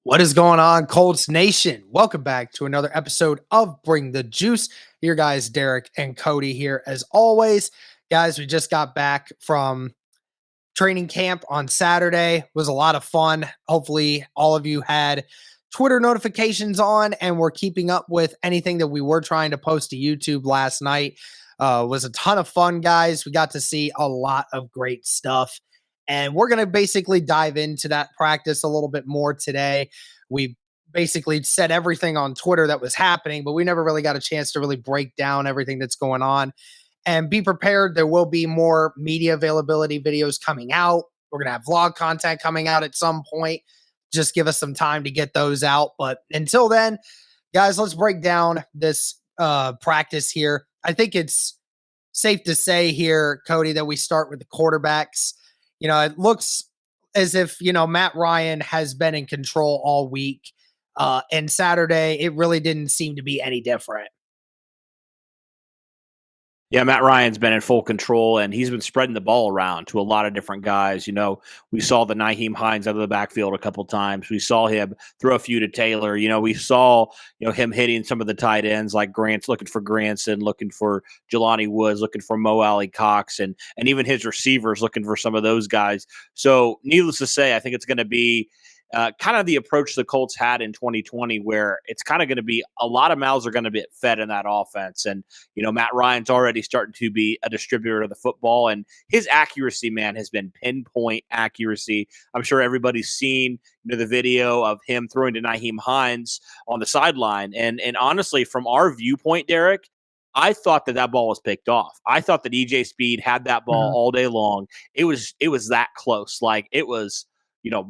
What is going on, Colts Nation? Welcome back to another episode of Bring the Juice. Your guys, Derek and Cody here as always. Guys, we just got back from training camp on Saturday. It was a lot of fun. Hopefully, all of you had Twitter notifications on and were keeping up with anything that we were trying to post to YouTube last night. Was a ton of fun, guys. We got to see a lot of great stuff. And we're going to basically dive into that practice a little bit more today. We basically said everything on Twitter that was happening, but we never really got a chance to really break down everything that's going on. And be prepared. There will be more media availability videos coming out. We're going to have vlog content coming out at some point. Just give us some time to get those out. But until then, guys, let's break down this practice here. I think it's safe to say here, Cody, that we start with the quarterbacks. You know, it looks as if, Matt Ryan has been in control all week. And Saturday, it really didn't seem to be any different. Yeah, Matt Ryan's been in full control, and he's been spreading the ball around to a lot of different guys. We saw the Nyheim Hines out of the backfield a couple times. We saw him throw a few to Taylor. We saw, him hitting some of the tight ends like Grant's looking for Granson, looking for Jelani Woods, looking for Alie-Cox, and even his receivers looking for some of those guys. So needless to say, I think it's going to be kind of the approach the Colts had in 2020, where it's kind of going to be a lot of mouths are going to be fed in that offense. And, Matt Ryan's already starting to be a distributor of the football, and his accuracy, man, has been pinpoint accuracy. I'm sure everybody's seen the video of him throwing to Nyheim Hines on the sideline. And honestly, from our viewpoint, Derek, I thought that ball was picked off. I thought that EJ Speed had that ball all day long. It was that close. Like it was,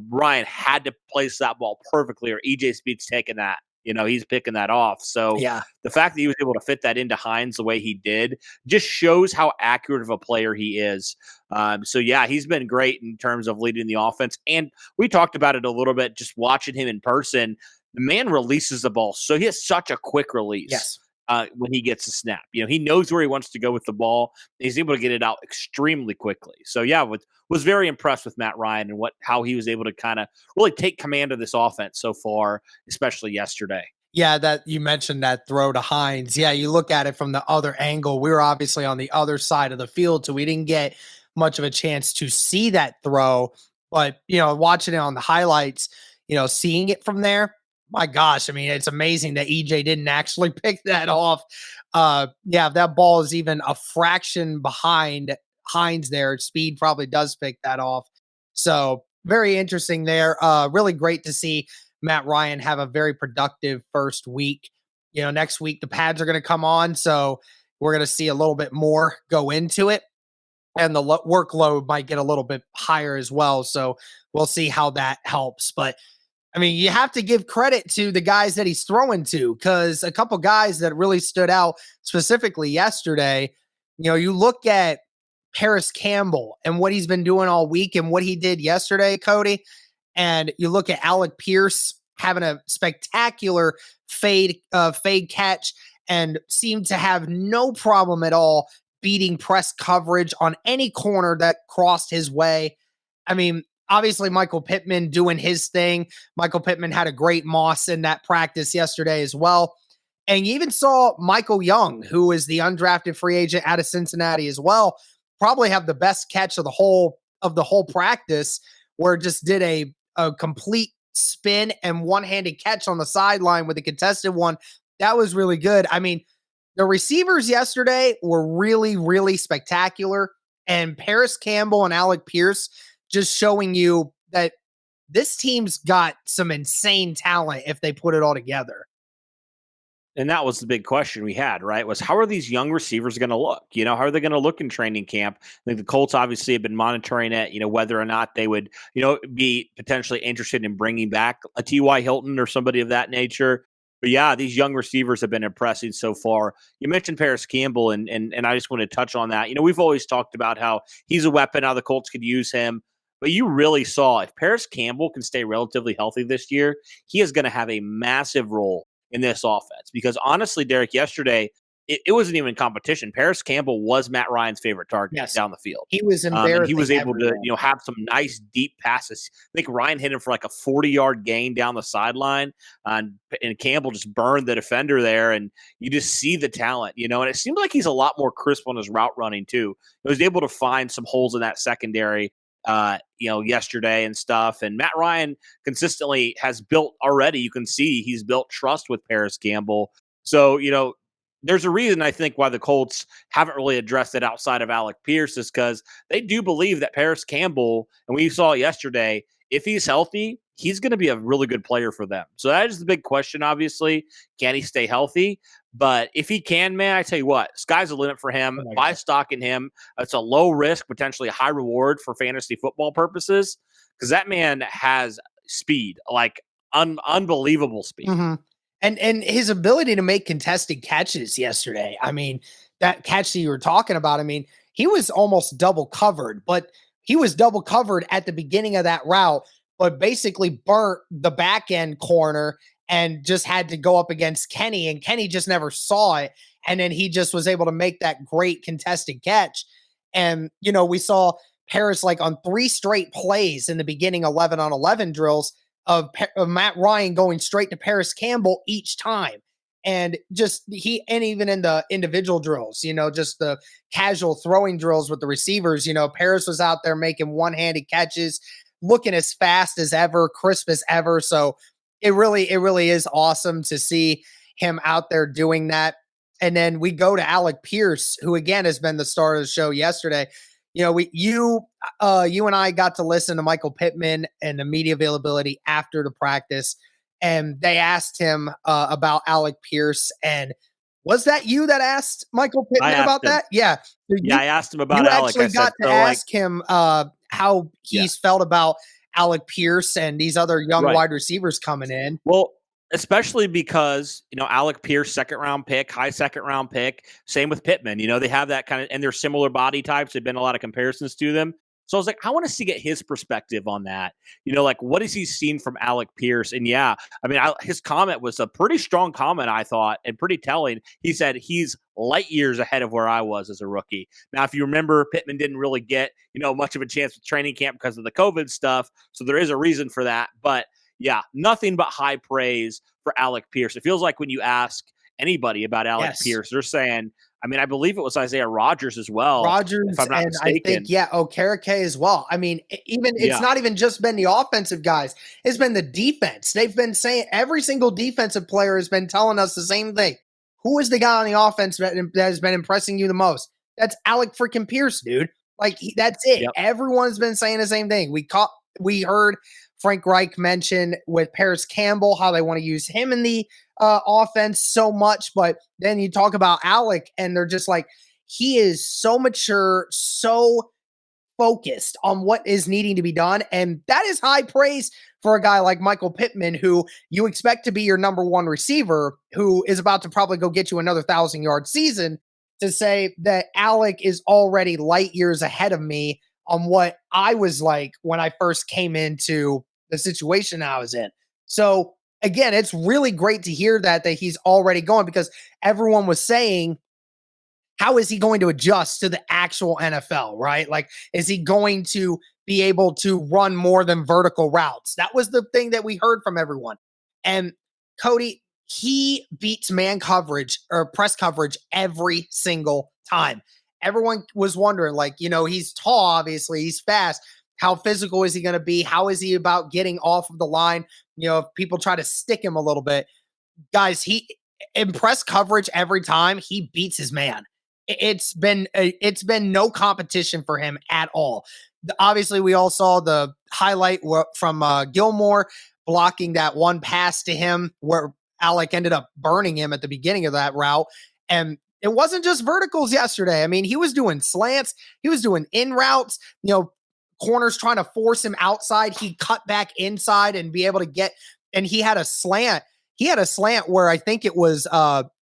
Ryan had to place that ball perfectly, or EJ Speed's taking that. He's picking that off. So Yeah. The fact that he was able to fit that into Hines the way he did just shows how accurate of a player he is. He's been great in terms of leading the offense. And we talked about it a little bit, just watching him in person. The man releases the ball. So he has such a quick release. Yes. When he gets a snap, he knows where he wants to go with the ball. He's able to get it out extremely quickly. So was very impressed with Matt Ryan and how he was able to kind of really take command of this offense so far, especially yesterday. Yeah, that you mentioned that throw to Hines. Yeah, you look at it from the other angle. We were obviously on the other side of the field, so we didn't get much of a chance to see that throw. But, watching it on the highlights, seeing it from there, my gosh, I mean, it's amazing that EJ didn't actually pick that off. That ball is even a fraction behind Hines there. Speed probably does pick that off. So very interesting there. Really great to see Matt Ryan have a very productive first week. Next week the pads are going to come on, so we're going to see a little bit more go into it, and the workload might get a little bit higher as well. So we'll see how that helps. But I mean, you have to give credit to the guys that he's throwing to, because a couple guys that really stood out specifically yesterday, you look at Paris Campbell and what he's been doing all week and what he did yesterday, Cody, and you look at Alec Pierce having a spectacular fade catch and seemed to have no problem at all beating press coverage on any corner that crossed his way. I mean, obviously, Michael Pittman doing his thing. Michael Pittman had a great moss in that practice yesterday as well. And you even saw Michael Young, who is the undrafted free agent out of Cincinnati as well, probably have the best catch of the whole practice, where it just did a complete spin and one-handed catch on the sideline with a contested one. That was really good. I mean, the receivers yesterday were really, really spectacular. And Paris Campbell and Alec Pierce just showing you that this team's got some insane talent if they put it all together. And that was the big question we had, right? Was how are these young receivers going to look? How are they going to look in training camp? I think the Colts obviously have been monitoring it, whether or not they would, be potentially interested in bringing back a T.Y. Hilton or somebody of that nature. But yeah, these young receivers have been impressive so far. You mentioned Paris Campbell, and I just want to touch on that. We've always talked about how he's a weapon, how the Colts could use him. But you really saw if Paris Campbell can stay relatively healthy this year, he is going to have a massive role in this offense. Because honestly, Derek, yesterday, it wasn't even competition. Paris Campbell was Matt Ryan's favorite target Yes. down the field. He was And he was embarrassing able everyone. to, have some nice deep passes. I think Ryan hit him for like a 40-yard gain down the sideline, and Campbell just burned the defender there. And you just see the talent, and it seemed like he's a lot more crisp on his route running too. He was able to find some holes in that secondary, yesterday and stuff. And Matt Ryan consistently has built already. You can see he's built trust with Paris Campbell. So, there's a reason I think why the Colts haven't really addressed it outside of Alec Pierce is because they do believe that Paris Campbell, and we saw it yesterday, if he's healthy, he's going to be a really good player for them. So that is the big question, obviously. Can he stay healthy? But if he can, man, I tell you what, sky's the limit for him. Buy stock in him. It's a low risk, potentially high reward for fantasy football purposes because that man has speed, like unbelievable speed. Mm-hmm. And his ability to make contested catches yesterday. I mean, that catch that you were talking about, I mean, he was almost double covered, but he was double covered at the beginning of that route, but basically burnt the back end corner and just had to go up against Kenny, and Kenny just never saw it. And then he just was able to make that great contested catch. And, we saw Paris like on 3 straight plays in the beginning 11 on 11 drills of Matt Ryan going straight to Paris Campbell each time. And even in the individual drills, just the casual throwing drills with the receivers, Paris was out there making one-handed catches, looking as fast as ever, crisp as ever. So it really is awesome to see him out there doing that. And then we go to Alec Pierce, who again has been the star of the show yesterday. You and I got to listen to Michael Pittman and the media availability after the practice, and they asked him about Alec Pierce. And was that you that asked Michael Pittman about that? Yeah. I asked him about you Alec. actually got to ask him how he's felt about Alec Pierce and these other young wide receivers coming in. Well, especially because, Alec Pierce, high second round pick. Same with Pittman. They have that kind of, and they're similar body types. There've been a lot of comparisons to them. So I was like, I want to get his perspective on that. What has he seen from Alec Pierce? And his comment was a pretty strong comment, I thought, and pretty telling. He said he's light years ahead of where I was as a rookie. Now, if you remember, Pittman didn't really get, much of a chance with training camp because of the COVID stuff. So there is a reason for that. But yeah, nothing but high praise for Alec Pierce. It feels like when you ask anybody about Alec Pierce, they're saying, I believe it was Isaiah Rodgers as well. Rodgers, if I'm not and mistaken. I think, Okereke as well. I mean, it's not even just been the offensive guys. It's been the defense. They've been saying every single defensive player has been telling us the same thing. Who is the guy on the offense that has been impressing you the most? That's Alec freaking Pierce, dude. Like, that's it. Yep. Everyone's been saying the same thing. We heard Frank Reich mention with Paris Campbell how they want to use him in the offense so much, but then you talk about Alec and they're just like, he is so mature, so focused on what is needing to be done, and that is high praise for a guy like Michael Pittman, who you expect to be your number one receiver, who is about to probably go get you another 1,000-yard season, to say that Alec is already light years ahead of me on what I was like when I first came into the situation I was in. So again, it's really great to hear that he's already going, because everyone was saying, how is he going to adjust to the actual NFL, right? Like, is he going to be able to run more than vertical routes? That was the thing that we heard from everyone. And Cody, he beats man coverage or press coverage every single time. Everyone was wondering, like, he's tall, obviously, he's fast. How physical is he going to be? How is he about getting off of the line? If people try to stick him a little bit. Guys, he in press coverage every time, he beats his man. It's been no competition for him at all. Obviously, we all saw the highlight from Gilmore blocking that one pass to him where Alec ended up burning him at the beginning of that route. And it wasn't just verticals yesterday. I mean, he was doing slants. He was doing in routes, corners trying to force him outside. He cut back inside and be able to get, and he had a slant. He had a slant where I think it was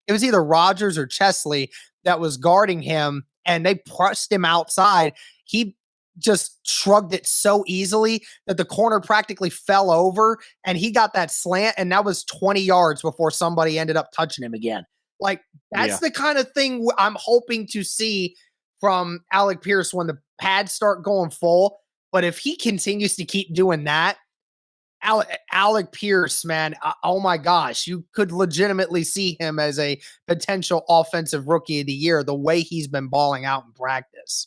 either Rodgers or Chesley that was guarding him, and they pressed him outside. He just shrugged it so easily that the corner practically fell over, and he got that slant, and that was 20 yards before somebody ended up touching him again. Like, that's Yeah. the kind of thing I'm hoping to see from Alec Pierce when the pads start going full. But if he continues to keep doing that, Alec Pierce, man, oh my gosh, you could legitimately see him as a potential offensive rookie of the year, the way he's been balling out in practice.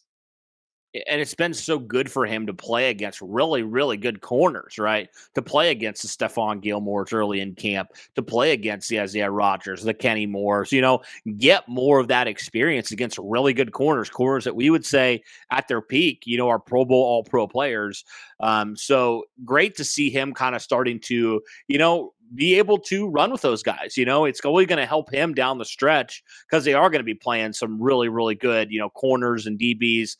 And it's been so good for him to play against really, really good corners, right? To play against the Stephon Gilmores early in camp, to play against the Isaiah Rodgers, the Kenny Moores, get more of that experience against really good corners that we would say at their peak, are Pro Bowl, all pro players. So great to see him kind of starting to, be able to run with those guys. It's only going to help him down the stretch because they are going to be playing some really, really good, corners and DBs,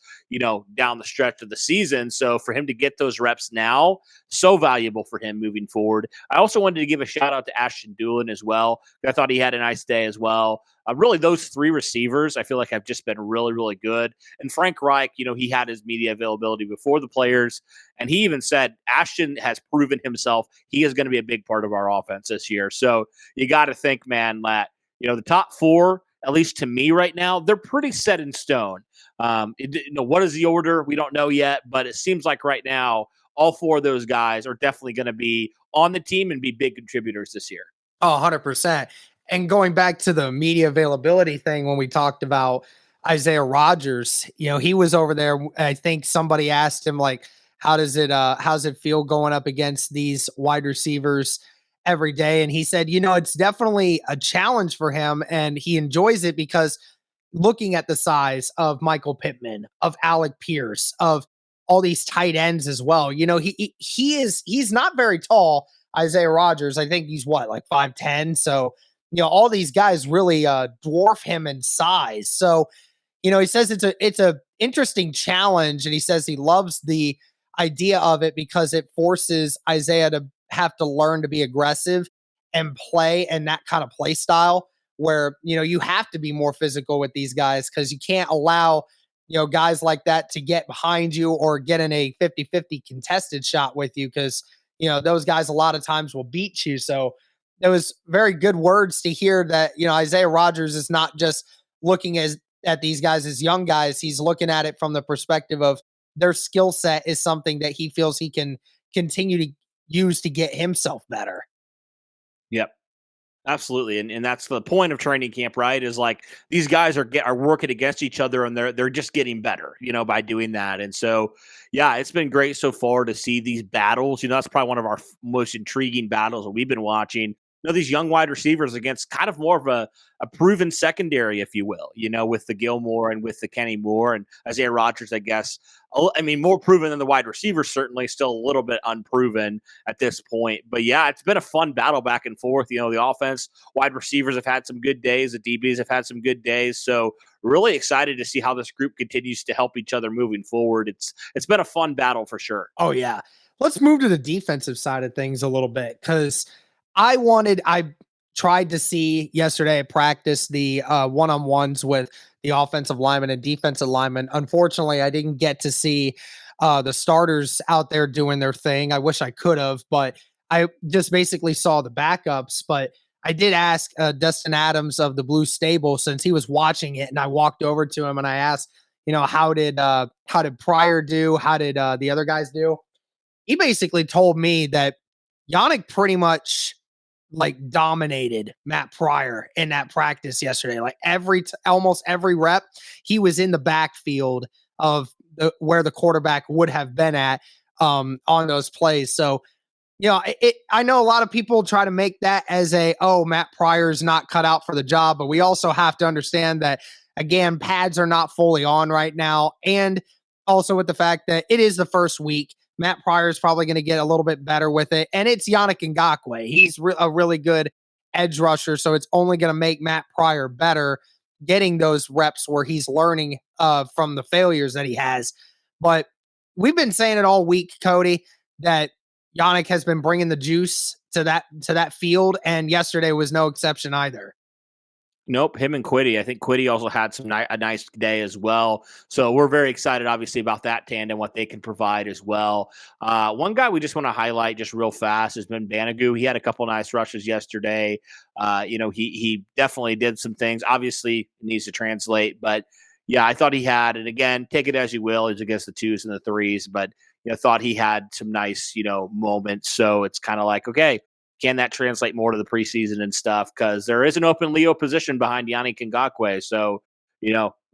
down the stretch of the season. So for him to get those reps now, so valuable for him moving forward. I also wanted to give a shout out to Ashton Doolin as well. I thought he had a nice day as well. Really, those three receivers, I feel like have just been really, really good. And Frank Reich, he had his media availability before the players. And he even said Ashton has proven himself. He is going to be a big part of our offense this year. So you got to think, man, that, the top four, at least to me right now, they're pretty set in stone. What is the order? We don't know yet, but it seems like right now, all four of those guys are definitely going to be on the team and be big contributors this year. Oh, 100%. And going back to the media availability thing, when we talked about Isaiah Rodgers, he was over there. I think somebody asked him, like, how's it feel going up against these wide receivers every day? And he said, it's definitely a challenge for him and he enjoys it because looking at the size of Michael Pittman, of Alec Pierce, of all these tight ends as well. He's not very tall. Isaiah Rodgers, I think he's what, like 5'10. So, all these guys really dwarf him in size. So, he says it's a interesting challenge, and he says he loves the idea of it because it forces Isaiah to have to learn to be aggressive and play and that kind of play style where you have to be more physical with these guys because you can't allow guys like that to get behind you or get in a 50-50 contested shot with you because those guys a lot of times will beat you. So it was very good words to hear that Isaiah Rodgers is not just looking at these guys as young guys. He's looking at it from the perspective of their skill set is something that he feels he can continue to use to get himself better. Yep. Absolutely, and that's the point of training camp, right? Is like these guys are working against each other, and they're just getting better, by doing that. And so, yeah, it's been great so far to see these battles. That's probably one of our most intriguing battles that we've been watching. These young wide receivers against kind of more of a proven secondary, if you will, with the Gilmore and with the Kenny Moore and Isaiah Rodgers, I guess. I mean, more proven than the wide receivers, certainly still a little bit unproven at this point. But yeah, it's been a fun battle back and forth. The offense, wide receivers have had some good days. The DBs have had some good days. So really excited to see how this group continues to help each other moving forward. It's been a fun battle for sure. Oh, yeah. Let's move to the defensive side of things a little bit because I tried to see yesterday at practice the one-on-ones with the offensive lineman and defensive lineman. Unfortunately, I didn't get to see the starters out there doing their thing. I wish I could have, but I just basically saw the backups. But I did ask Dustin Adams of the Blue Stable since he was watching it, and I walked over to him and I asked, how did Pryor do? How did the other guys do? He basically told me that Yannick pretty much like dominated Matt Pryor in that practice yesterday. Like almost every rep, he was in the backfield of where the quarterback would have been at on those plays. So, I know a lot of people try to make that as Matt Pryor's not cut out for the job, but we also have to understand that again, pads are not fully on right now. And also with the fact that it is the first week, Matt Pryor is probably going to get a little bit better with it. And it's Yannick Ngakoue. He's a really good edge rusher. So it's only going to make Matt Pryor better getting those reps where he's learning from the failures that he has. But we've been saying it all week, Cody, that Yannick has been bringing the juice to that field. And yesterday was no exception either. Nope, him and Quiddy. I think Quiddy also had a nice day as well. So we're very excited, obviously, about that tandem, what they can provide as well. One guy we just want to highlight just real fast has been Banagu. He had a couple nice rushes yesterday. He definitely did some things. Obviously, it needs to translate, but yeah, I thought he had. And again, take it as you will. He's against the twos and the threes, but thought he had some nice moments. So it's kind of like, okay, can that translate more to the preseason and stuff? Because there is an open Leo position behind Yannick Ngakoue. So,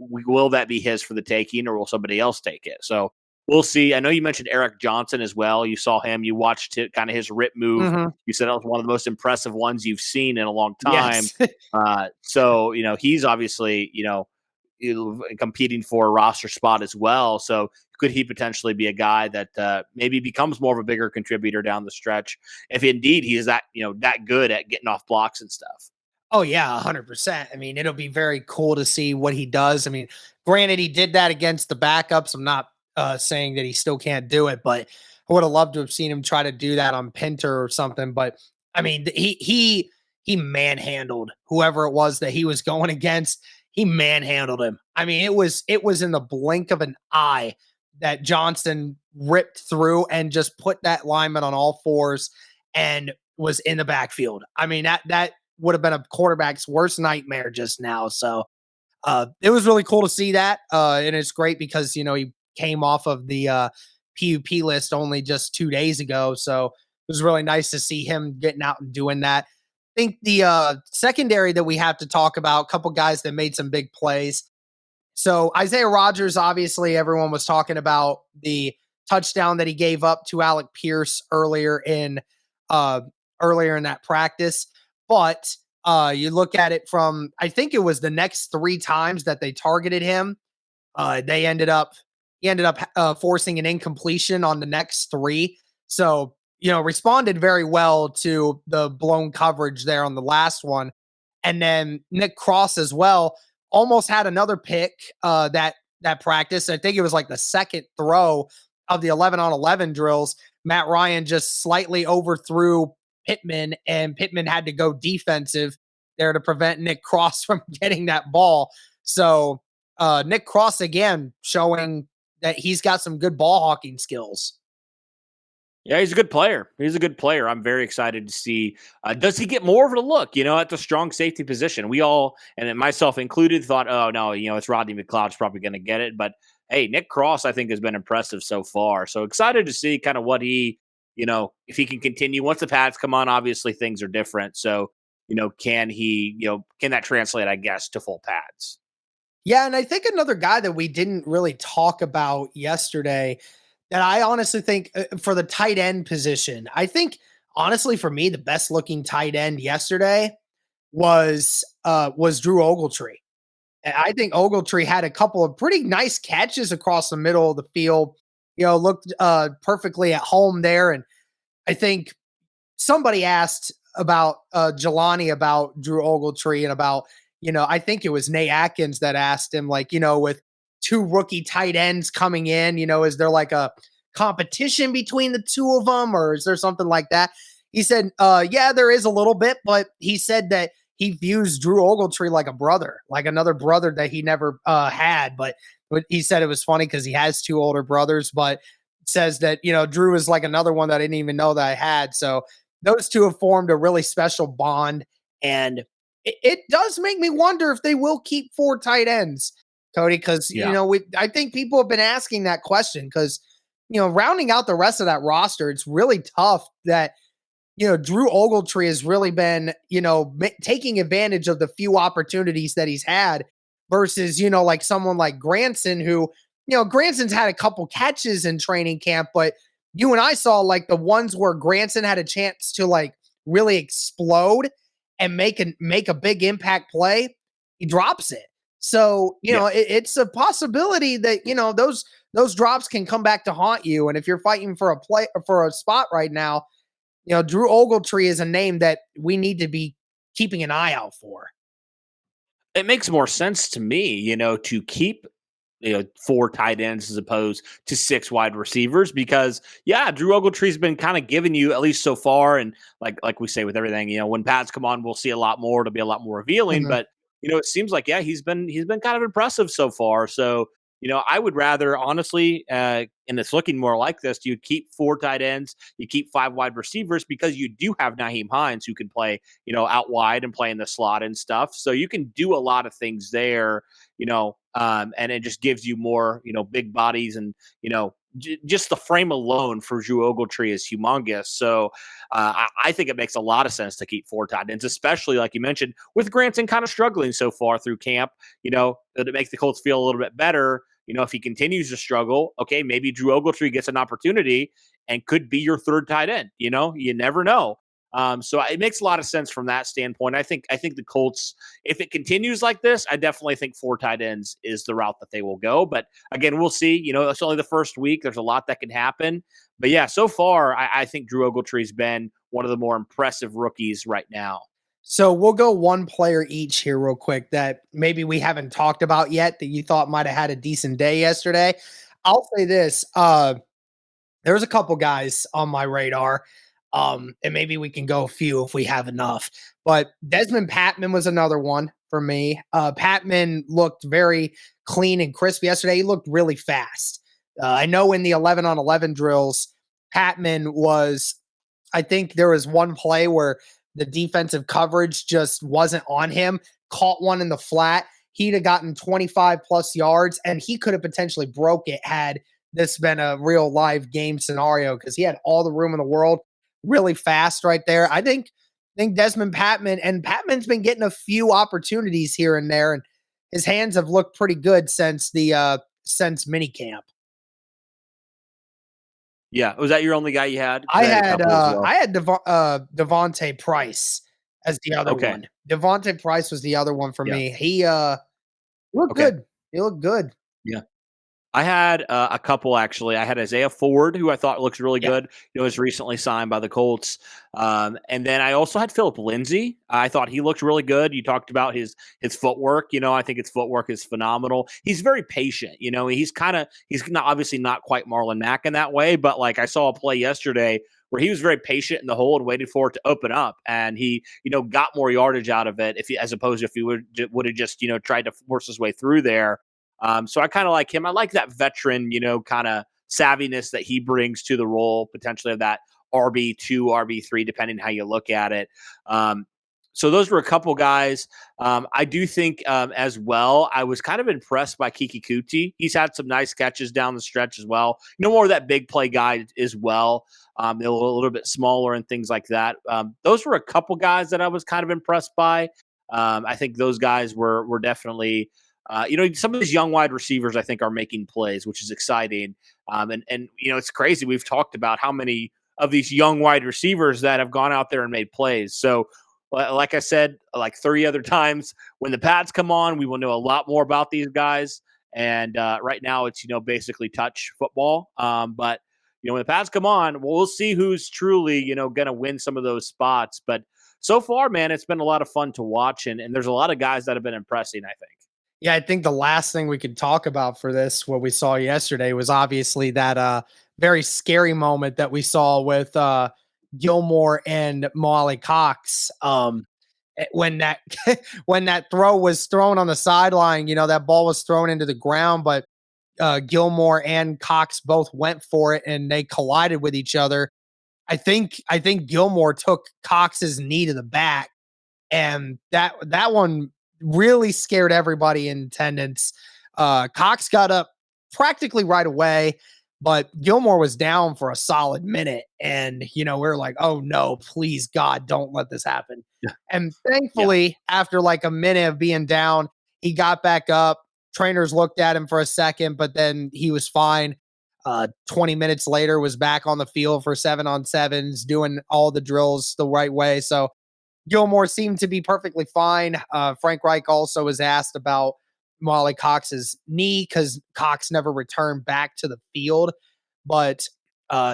will that be his for the taking, or will somebody else take it? So we'll see. I know you mentioned Eric Johnson as well. You saw him. You watched kind of his rip move. Mm-hmm. You said that was one of the most impressive ones you've seen in a long time. Yes. So he's obviously competing for a roster spot as well. So could he potentially be a guy that maybe becomes more of a bigger contributor down the stretch if indeed he is that good at getting off blocks and stuff? Oh yeah, 100%. I mean, it'll be very cool to see what he does. I mean, granted, he did that against the backups. I'm not saying that he still can't do it, but I would have loved to have seen him try to do that on Pinter or something. But I mean, he manhandled whoever it was that he was going against. He manhandled him. I mean, it was in the blink of an eye that Johnson ripped through and just put that lineman on all fours and was in the backfield. I mean, that would have been a quarterback's worst nightmare just now. So it was really cool to see that. And it's great because, he came off of the PUP list only just 2 days ago. So it was really nice to see him getting out and doing that. I think the secondary that we have to talk about, a couple guys that made some big plays. So Isaiah Rodgers, obviously, everyone was talking about the touchdown that he gave up to Alec Pierce earlier in that practice. But you look at it from, I think it was the next 3 times that they targeted him. He ended up forcing an incompletion on the next 3. So, responded very well to the blown coverage there on the last one. And then Nick Cross as well almost had another pick that practice. I think it was like the second throw of the 11-on-11 drills. Matt Ryan just slightly overthrew Pittman, and Pittman had to go defensive there to prevent Nick Cross from getting that ball. So Nick Cross, again, showing that he's got some good ball hawking skills. Yeah, he's a good player. He's a good player. I'm very excited to see. Does he get more of a look, at the strong safety position? We all, and myself included, thought, oh, no, it's Rodney McLeod's probably going to get it. But, hey, Nick Cross, I think, has been impressive so far. So excited to see kind of what he, if he can continue. Once the pads come on, obviously things are different. So, can he, can that translate, I guess, to full pads? Yeah, and I think another guy that we didn't really talk about yesterday that I honestly think for the tight end position, I think honestly for me the best looking tight end yesterday was Drew Ogletree. And I think Ogletree had a couple of pretty nice catches across the middle of the field. Looked perfectly at home there, and I think somebody asked about Jelani about Drew Ogletree and about I think it was Nate Atkins that asked him, like, with 2 rookie tight ends coming in, is there like a competition between the 2 of them, or is there something like that? He said, yeah, there is a little bit, but he said that he views Drew Ogletree like a brother, like another brother that he never had. But he said it was funny because he has 2 older brothers, but says that, Drew is like another one that I didn't even know that I had. So those 2 have formed a really special bond. And it does make me wonder if they will keep 4 tight ends, Cody, because, I think people have been asking that question because, rounding out the rest of that roster, it's really tough that, Drew Ogletree has really been, taking advantage of the few opportunities that he's had versus, like someone like Granson who, Granson's had a couple catches in training camp, but you and I saw like the ones where Granson had a chance to like really explode and make a big impact play, he drops it. So, it's a possibility that, those drops can come back to haunt you. And if you're fighting for a spot right now, Drew Ogletree is a name that we need to be keeping an eye out for. It makes more sense to me, to keep 4 tight ends as opposed to 6 wide receivers because Drew Ogletree's been kind of giving you at least so far. And like we say with everything, when pads come on, we'll see a lot more. It'll be a lot more revealing, but it seems like, yeah, he's been kind of impressive so far. So, I would rather honestly, and it's looking more like this. You keep 4 tight ends, you keep 5 wide receivers because you do have Nyheim Hines who can play, out wide and play in the slot and stuff. So you can do a lot of things there, and it just gives you more, big bodies and just the frame alone for Drew Ogletree is humongous. So I think it makes a lot of sense to keep 4 tight ends, especially like you mentioned, with Granson kind of struggling so far through camp. That it makes the Colts feel a little bit better. If he continues to struggle, okay, maybe Drew Ogletree gets an opportunity and could be your 3rd tight end. You never know. So it makes a lot of sense from that standpoint. I think the Colts, if it continues like this, I definitely think 4 tight ends is the route that they will go. But again, we'll see. It's only the first week. There's a lot that can happen. But yeah, so far, I think Drew Ogletree's been one of the more impressive rookies right now. So we'll go one player each here real quick that maybe we haven't talked about yet that you thought might have had a decent day yesterday. I'll say this. There's a couple guys on my radar. And maybe we can go a few if we have enough. But Desmond Patman was another one for me. Patman looked very clean and crisp yesterday. He looked really fast. I know in the 11 on 11 drills, Patman was, I think there was one play where the defensive coverage just wasn't on him, caught one in the flat. He'd have gotten 25 plus yards and he could have potentially broke it had this been a real live game scenario because he had all the room in the world, really fast right there. I think Desmond Patman, and Patman's been getting a few opportunities here and there, and his hands have looked pretty good since minicamp. Yeah, was that your only guy you had? 'Cause I I had a had couple as well. Devontae Price as the other Okay. one. Devontae Price was the other one for Yeah. me. He looked Okay. good. He looked good. Yeah. I had a couple actually. I had Isaiah Ford, who I thought looks really Yeah. good. Was recently signed by the Colts, and then I also had Philip Lindsey. I thought he looked really good. You talked about his footwork. I think his footwork is phenomenal. He's very patient. He's not obviously not quite Marlon Mack in that way, but like I saw a play yesterday where he was very patient in the hole and waited for it to open up, and he got more yardage out of it as opposed to if he would have just tried to force his way through there. So I kind of like him. I like that veteran, kind of savviness that he brings to the role, potentially of that RB2, RB3, depending how you look at it. So those were a couple guys. I do think as well, I was kind of impressed by Kiki Kuti. He's had some nice catches down the stretch as well. More of that big play guy as well. A little bit smaller and things like that. Those were a couple guys that I was kind of impressed by. I think those guys were definitely some of these young wide receivers I think are making plays, which is exciting. And it's crazy. We've talked about how many of these young wide receivers that have gone out there and made plays. So, like I said, like 30 other times, when the pads come on, we will know a lot more about these guys. And right now, it's basically touch football. But when the pads come on, we'll see who's truly going to win some of those spots. But so far, man, it's been a lot of fun to watch, and there's a lot of guys that have been impressing, I think. Yeah, I think the last thing we could talk about for this, what we saw yesterday, was obviously that very scary moment that we saw with Gilmore and Alie-Cox. When that when that throw was thrown on the sideline, that ball was thrown into the ground, but Gilmore and Cox both went for it and they collided with each other. I think Gilmore took Cox's knee to the back, and that one really scared everybody in attendance. Cox got up practically right away, but Gilmore was down for a solid minute, and we are like, "Oh no, please God, don't let this happen." Yeah. And Yeah. thankfully, after like a minute of being down, he got back up. Trainers looked at him for a second, but then he was fine. 20 minutes later, was back on the field for 7-on-7s, doing all the drills the right way. So Gilmore seemed to be perfectly fine. Frank Reich also was asked about Alie-Cox's knee because Cox never returned back to the field. But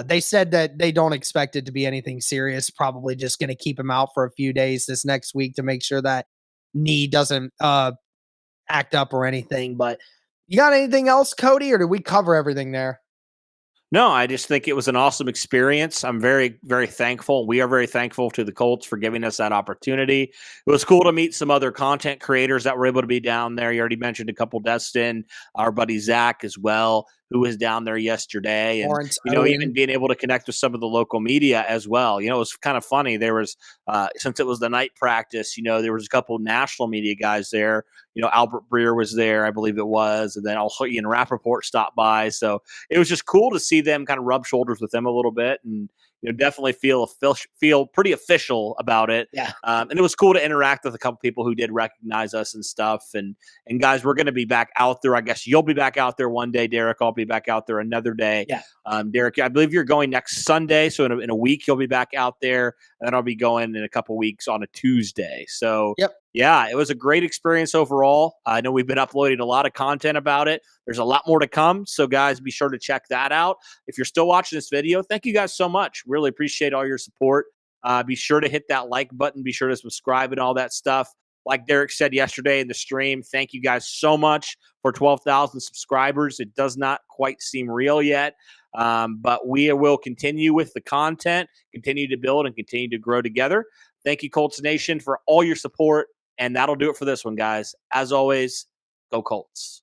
they said that they don't expect it to be anything serious. Probably just going to keep him out for a few days this next week to make sure that knee doesn't act up or anything. But you got anything else, Cody, or did we cover everything there? No, I just think it was an awesome experience. I'm very, very thankful. We are very thankful to the Colts for giving us that opportunity. It was cool to meet some other content creators that were able to be down there. You already mentioned a couple, Destin, our buddy Zach as well, who was down there yesterday. And, Lawrence even Owen. being able to connect with some of the local media as well. It was kind of funny. There was, since it was the night practice, there was a couple national media guys there. Albert Breer was there, I believe it was. And then also Ian Rappaport stopped by. So it was just cool to see them kind of rub shoulders with them a little bit and definitely feel pretty official about it. Yeah. And it was cool to interact with a couple people who did recognize us and stuff. And guys, we're going to be back out there. I guess you'll be back out there one day, Derek. I'll be back out there another day. Yeah. Derek, I believe you're going next Sunday. So in a week, you'll be back out there. And then I'll be going in a couple weeks on a Tuesday. So Yep. Yeah, it was a great experience overall. I know we've been uploading a lot of content about it. There's a lot more to come. So, guys, be sure to check that out. If you're still watching this video, thank you guys so much. Really appreciate all your support. Be sure to hit that like button. Be sure to subscribe and all that stuff. Like Derek said yesterday in the stream, thank you guys so much for 12,000 subscribers. It does not quite seem real yet, but we will continue with the content, continue to build, and continue to grow together. Thank you, Colts Nation, for all your support. And that'll do it for this one, guys. As always, go Colts.